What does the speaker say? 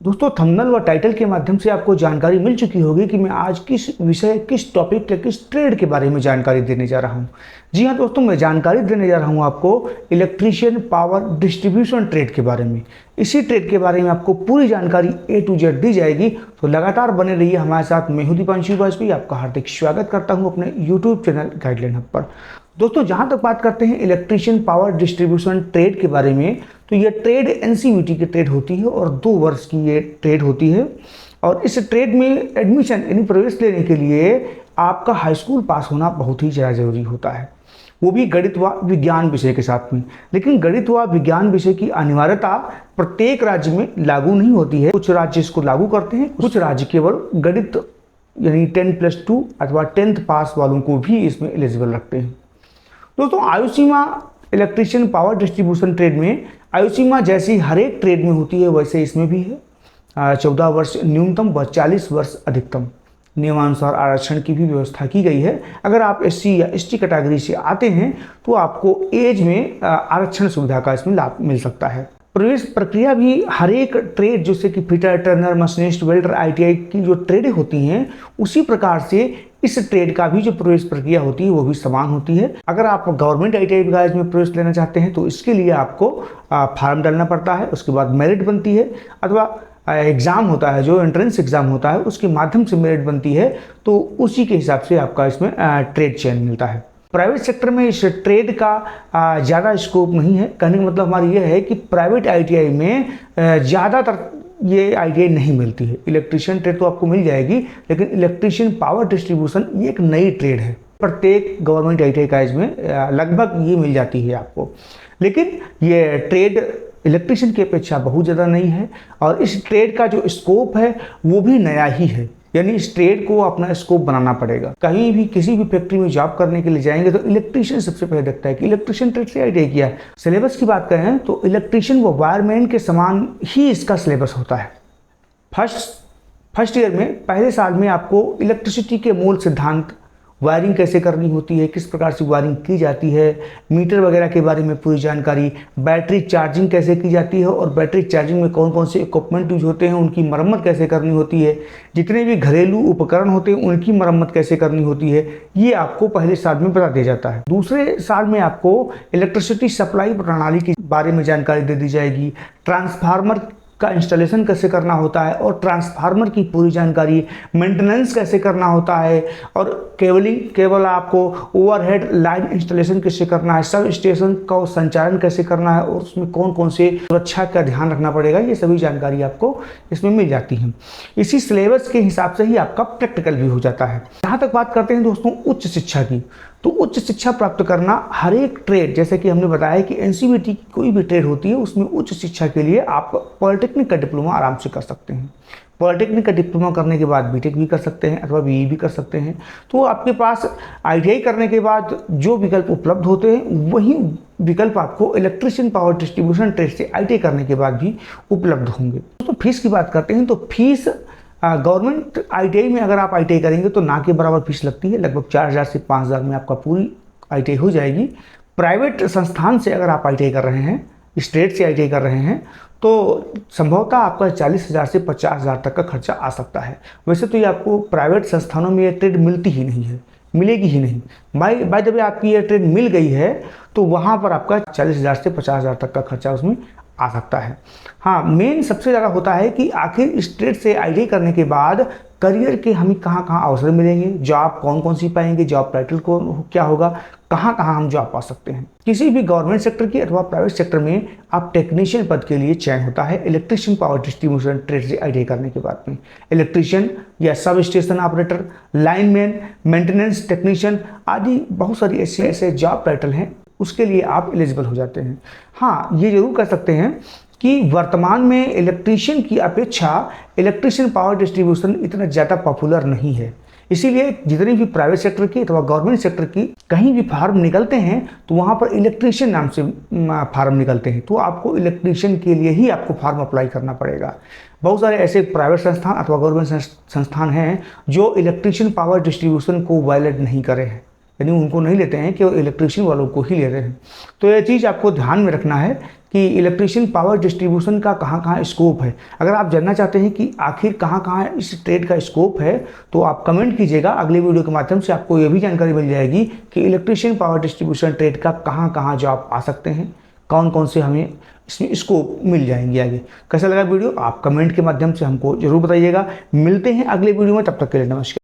दोस्तों थंबनेल व टाइटल के माध्यम से आपको जानकारी मिल चुकी होगी कि मैं आज किस विषय, किस टॉपिक या किस ट्रेड के बारे में जानकारी देने जा रहा हूं। जी हां दोस्तों, मैं जानकारी देने जा रहा हूं आपको इलेक्ट्रीशियन पावर डिस्ट्रीब्यूशन ट्रेड के बारे में। इसी ट्रेड के बारे में आपको पूरी जानकारी A to Z दी जाएगी, तो लगातार बने रहिए हमारे साथ। मैं हूं दीपांशु वाजपेयी, आपका हार्दिक स्वागत करता हूँ अपने यूट्यूब चैनल गाइडलाइन हब पर। दोस्तों जहां तक बात करते हैं इलेक्ट्रीशियन पावर डिस्ट्रीब्यूशन ट्रेड के बारे में, तो ये ट्रेड NCVT की ट्रेड होती है और 2 वर्ष की ये ट्रेड होती है। और इस ट्रेड में एडमिशन यानी प्रवेश लेने के लिए आपका हाई स्कूल पास होना बहुत ही ज़्यादा ज़रूरी होता है, वो भी गणित व विज्ञान विषय के साथ में। लेकिन गणित व विज्ञान विषय की अनिवार्यता प्रत्येक राज्य में लागू नहीं होती है। कुछ राज्य इसको लागू करते हैं, कुछ राज्य केवल गणित यानी 10+2 अथवा 10th पास वालों को भी इसमें एलिजिबल रखते हैं। दोस्तों आयु सीमा इलेक्ट्रीशियन पावर डिस्ट्रीब्यूशन ट्रेड में आयु सीमा जैसी हर एक ट्रेड में होती है वैसे इसमें भी है। 14 वर्ष न्यूनतम व 40 वर्ष अधिकतम। नियमानुसार आरक्षण की भी व्यवस्था की गई है। अगर आप SC या ST कैटेगरी से आते हैं तो आपको एज में आरक्षण सुविधा का इसमें लाभ मिल सकता है। प्रवेश प्रक्रिया भी हर एक ट्रेड जैसे कि fitter, Turner, machinist, welder, ITI की जो ट्रेडें होती हैं उसी प्रकार से इस ट्रेड का भी जो प्रवेश प्रक्रिया होती है वो भी समान होती है। अगर आप गवर्नमेंट ITI बैच में प्रवेश लेना चाहते हैं तो इसके लिए आपको फॉर्म डालना पड़ता है, उसके बाद मेरिट बनती है, अथवा एग्ज़ाम होता है जो एंट्रेंस एग्ज़ाम होता है उसके माध्यम से मेरिट बनती है, तो उसी के हिसाब से आपका इसमें ट्रेड चयन मिलता है। प्राइवेट सेक्टर में इस ट्रेड का ज़्यादा स्कोप नहीं है। कहने का मतलब हमारा यह है कि प्राइवेट ITI में ज़्यादातर ये ITI नहीं मिलती है। इलेक्ट्रीशियन ट्रेड तो आपको मिल जाएगी, लेकिन इलेक्ट्रीशियन पावर डिस्ट्रीब्यूशन ये एक नई ट्रेड है। प्रत्येक गवर्नमेंट ITI कॉलेज में लगभग ये मिल जाती है आपको, लेकिन ये ट्रेड इलेक्ट्रीशियन की अपेक्षा बहुत ज़्यादा नई है और इस ट्रेड का जो स्कोप है वो भी नया ही है। यानी इस ट्रेड को अपना स्कोप बनाना पड़ेगा। कहीं भी किसी भी फैक्ट्री में जॉब करने के लिए जाएंगे तो इलेक्ट्रीशियन सबसे पहले देखता है कि इलेक्ट्रीशियन ट्रेड से ITI किया है। सिलेबस की बात करें तो इलेक्ट्रीशियन व वायरमैन के समान ही इसका सिलेबस होता है। फर्स्ट ईयर में पहले साल में आपको इलेक्ट्रिसिटी के मूल सिद्धांत, वायरिंग कैसे करनी होती है, किस प्रकार से वायरिंग की जाती है, मीटर वगैरह के बारे में पूरी जानकारी, बैटरी चार्जिंग कैसे की जाती है और बैटरी चार्जिंग में कौन कौन से इक्विपमेंट यूज होते हैं, उनकी मरम्मत कैसे करनी होती है, जितने भी घरेलू उपकरण होते हैं उनकी मरम्मत कैसे करनी होती है, ये आपको पहले साल में बता दिया जाता है। दूसरे साल में आपको इलेक्ट्रिसिटी सप्लाई प्रणाली के बारे में जानकारी दे दी जाएगी। ट्रांसफार्मर का इंस्टॉलेशन कैसे करना होता है और ट्रांसफार्मर की पूरी जानकारी, मेंटेनेंस कैसे करना होता है और केवल आपको ओवरहेड लाइन इंस्टॉलेशन कैसे करना है, सब स्टेशन का संचालन कैसे करना है और उसमें कौन कौन से सुरक्षा का ध्यान रखना पड़ेगा, ये सभी जानकारी आपको इसमें मिल जाती है। इसी सिलेबस के हिसाब से ही आपका प्रैक्टिकल भी हो जाता है। जहाँ तक बात करते हैं दोस्तों उच्च शिक्षा की, तो उच्च शिक्षा प्राप्त करना हर एक ट्रेड, जैसे कि हमने बताया कि NCVT की कोई भी ट्रेड होती है उसमें उच्च शिक्षा के लिए आप पॉलिटेक्निक का डिप्लोमा आराम से कर सकते हैं। पॉलिटेक्निक का डिप्लोमा करने के बाद BTech भी कर सकते हैं अथवा BE भी कर सकते हैं। तो आपके पास ITI करने के बाद जो विकल्प उपलब्ध होते हैं वही विकल्प आपको इलेक्ट्रीशियन पावर डिस्ट्रीब्यूशन ट्रेड से ITI करने के बाद भी उपलब्ध होंगे। दोस्तों फीस की बात करते हैं तो फीस गवर्नमेंट ITI में अगर आप ITI करेंगे तो ना के बराबर फीस लगती है। लगभग 4000 से 5000 में आपका पूरी ITI हो जाएगी। प्राइवेट संस्थान से अगर आप ITI कर रहे हैं, स्टेट से ITI कर रहे हैं, तो संभवतः आपका 40,000 से 50,000 तक का खर्चा आ सकता है। वैसे तो ये आपको प्राइवेट संस्थानों में ये ट्रेड मिलती ही नहीं है, मिलेगी ही नहीं। बाय द वे आपकी ये ट्रेड मिल गई है तो वहाँ पर आपका 40,000 से 50,000 तक का खर्चा उसमें आ सकता है। हाँ, मेन सबसे ज़्यादा होता है कि आखिर इस ट्रेड से ITI करने के बाद करियर के हमें कहाँ कहाँ अवसर मिलेंगे, जॉब कौन कौन सी पाएंगे, जॉब टाइटल को क्या होगा, कहाँ कहाँ हम जॉब पा सकते हैं। किसी भी गवर्नमेंट सेक्टर की अथवा प्राइवेट सेक्टर में आप टेक्नीशियन पद के लिए चयन होता है इलेक्ट्रीशियन पावर डिस्ट्रीब्यूशन ट्रेड से ITI करने के बाद में। इलेक्ट्रीशियन या sub station operator, lineman, maintenance technician आदि बहुत सारी ऐसे जॉब टाइटल हैं, उसके लिए आप एलिजिबल हो जाते हैं। हाँ, ये जरूर कह सकते हैं कि वर्तमान में इलेक्ट्रीशियन की अपेक्षा इलेक्ट्रीशियन पावर डिस्ट्रीब्यूशन इतना ज़्यादा पॉपुलर नहीं है। इसीलिए जितनी भी प्राइवेट सेक्टर की अथवा गवर्नमेंट सेक्टर की कहीं भी फार्म निकलते हैं तो वहाँ पर इलेक्ट्रीशियन नाम से फार्म निकलते हैं, तो आपको इलेक्ट्रीशियन के लिए ही आपको फार्म अप्लाई करना पड़ेगा। बहुत सारे ऐसे प्राइवेट संस्थान अथवा गवर्नमेंट संस्थान हैं जो इलेक्ट्रीशियन पावर डिस्ट्रीब्यूशन को वायलेट नहीं करे हैं, यानी उनको नहीं लेते हैं कि वो इलेक्ट्रीशियन वालों को ही ले रहे हैं। तो यह चीज़ आपको ध्यान में रखना है कि इलेक्ट्रिशियन पावर डिस्ट्रीब्यूशन का कहाँ कहाँ स्कोप है। अगर आप जानना चाहते हैं कि आखिर कहाँ कहाँ इस ट्रेड का स्कोप है तो आप कमेंट कीजिएगा, अगले वीडियो के माध्यम से आपको यह भी जानकारी मिल जाएगी कि इलेक्ट्रिशियन पावर डिस्ट्रीब्यूशन ट्रेड का कहाँ कहाँ जॉब आ सकते हैं, कौन कौन से हमें इसमें स्कोप मिल जाएंगे आगे। कैसा लगा वीडियो आप कमेंट के माध्यम से हमको जरूर बताइएगा। मिलते हैं अगले वीडियो में, तब तक के लिए नमस्कार।